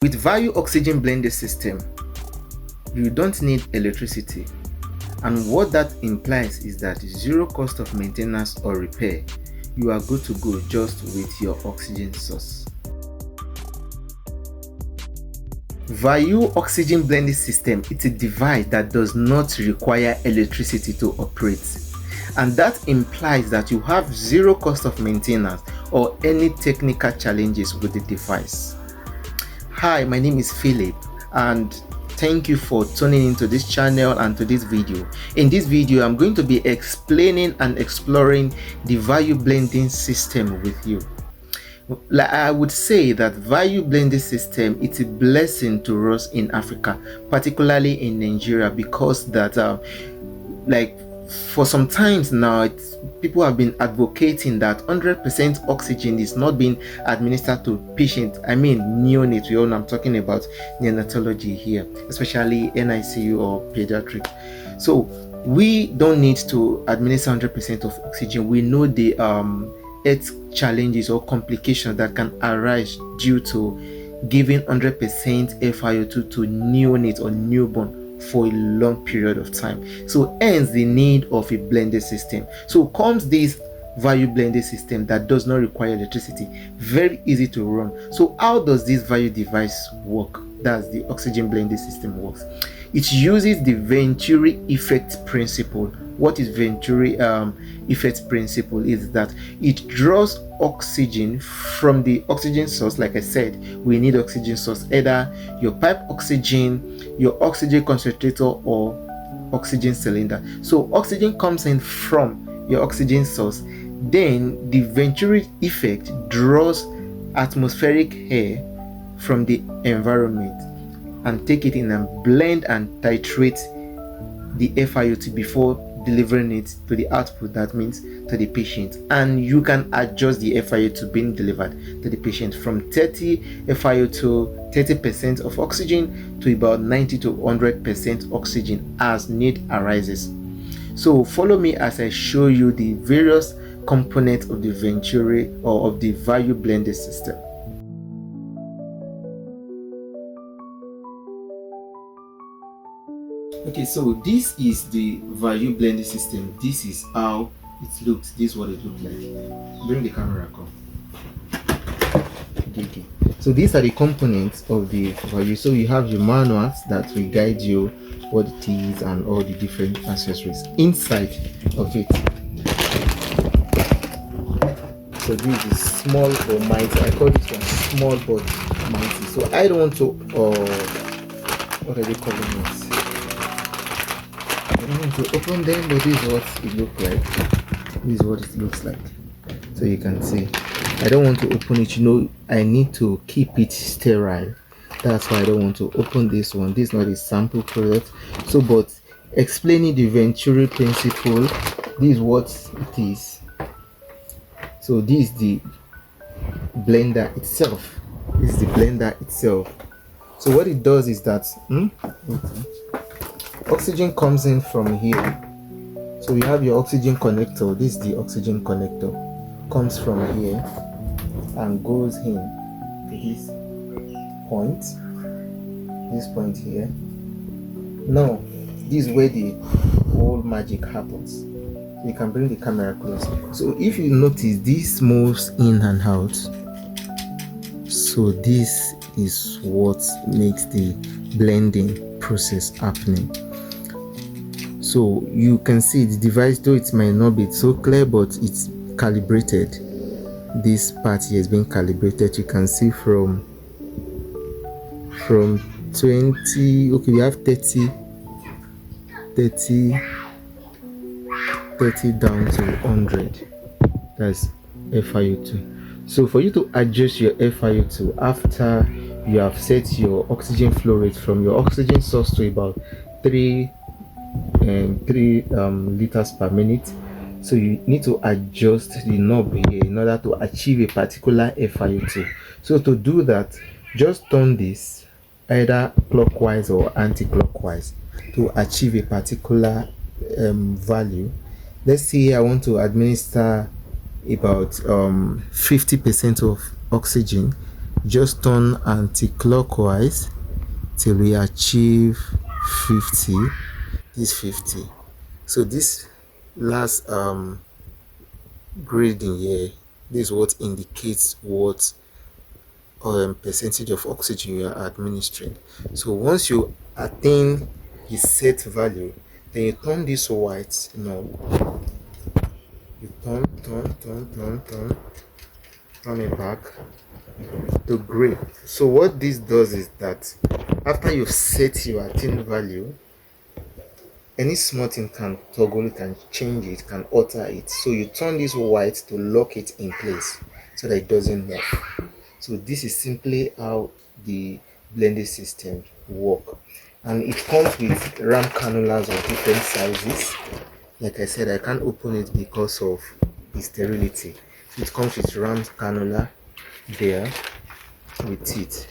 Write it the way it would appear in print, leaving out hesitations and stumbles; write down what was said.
With Vayu oxygen blending system, you don't need electricity, and what that implies is that zero cost of maintenance or repair. You are good to go just with your oxygen source. Vayu oxygen blending system, it's a device that does not require electricity to operate, and that implies that you have zero cost of maintenance or any technical challenges with the device. Hi, my name is Philip, and thank you for tuning into this channel and to this video. In this video, I'm going to be explaining and exploring the Vayu blending system with you. Like I would say that Vayu blending system, it's a blessing to us in Africa, particularly in Nigeria, because that for some times now, people have been advocating that 100% oxygen is not being administered to patients. I mean neonates. We all know I'm talking about neonatology here, especially NICU or pediatric. So we don't need to administer 100% of oxygen. We know the health challenges or complications that can arise due to giving 100% FiO2 to neonate or newborn for a long period of time. So hence the need of a blended system. So comes this Vayu blended system that does not require electricity, very easy to run. So how does this Vayu device work? That's the oxygen blended system works. It uses the Venturi effect principle. What is Venturi effect principle? Is that it draws oxygen from the oxygen source. Like I said, we need oxygen source, either your pipe oxygen, your oxygen concentrator, or oxygen cylinder. So oxygen comes in from your oxygen source, then the Venturi effect draws atmospheric air from the environment and take it in and blend and titrate the FiO2 before delivering it to the output, that means to the patient. And you can adjust the FiO2 being delivered to the patient from 30 FiO2, 30% of oxygen, to about 90 to 100% oxygen as need arises. So follow me as I show you the various components of the Venturi or of the Vayu blended system. Okay, so this is the Vayu blending system. This is how it looks. This is what it looks like. Bring the camera, come. Okay. So these are the components of the Vayu. So you have your manuals that will guide you what it is and all the different accessories inside of it. So this is small or mighty. I call this one small but mighty. So I don't want to what are they calling it? I don't want to open them, but this is what it looks like. This is what it looks like. So you can see, I don't want to open it. I need to keep it sterile. That's why I don't want to open this one. This is not a sample product. So, but explaining the Venturi principle, this is what it is. So this is the blender itself. This is the blender itself. So what it does is that oxygen comes in from here. So you have your oxygen connector. This is the oxygen connector. Comes from here and goes in to this point. This point here. Now, this is where the whole magic happens. You can bring the camera close. So if you notice, this moves in and out. So this is what makes the blending process happening. So you can see the device, though it might not be so clear, but it's calibrated. This part here is being calibrated. You can see from 20, okay, we have 30 down to 100. That's FiO2. So for you to adjust your FiO2 after you have set your oxygen flow rate from your oxygen source to about 3 liters per minute, so you need to adjust the knob here in order to achieve a particular FiO2. So to do that, just turn this either clockwise or anti-clockwise to achieve a particular value. Let's say I want to administer about 50% of oxygen. just turn anti-clockwise till we achieve 50. This 50. So this last grading here, this is what indicates what percentage of oxygen you are administering. So once you attain the set value, then you turn this white. You turn it back to gray. So what this does is that after you've set your attain value, any small thing can toggle it, can change it, can alter it. So you turn this white to lock it in place so that it doesn't move. So this is simply how the blending system work, and it comes with ram cannulas of different sizes. Like I said, I can't open it because of the sterility. So it comes with ram cannula there with it.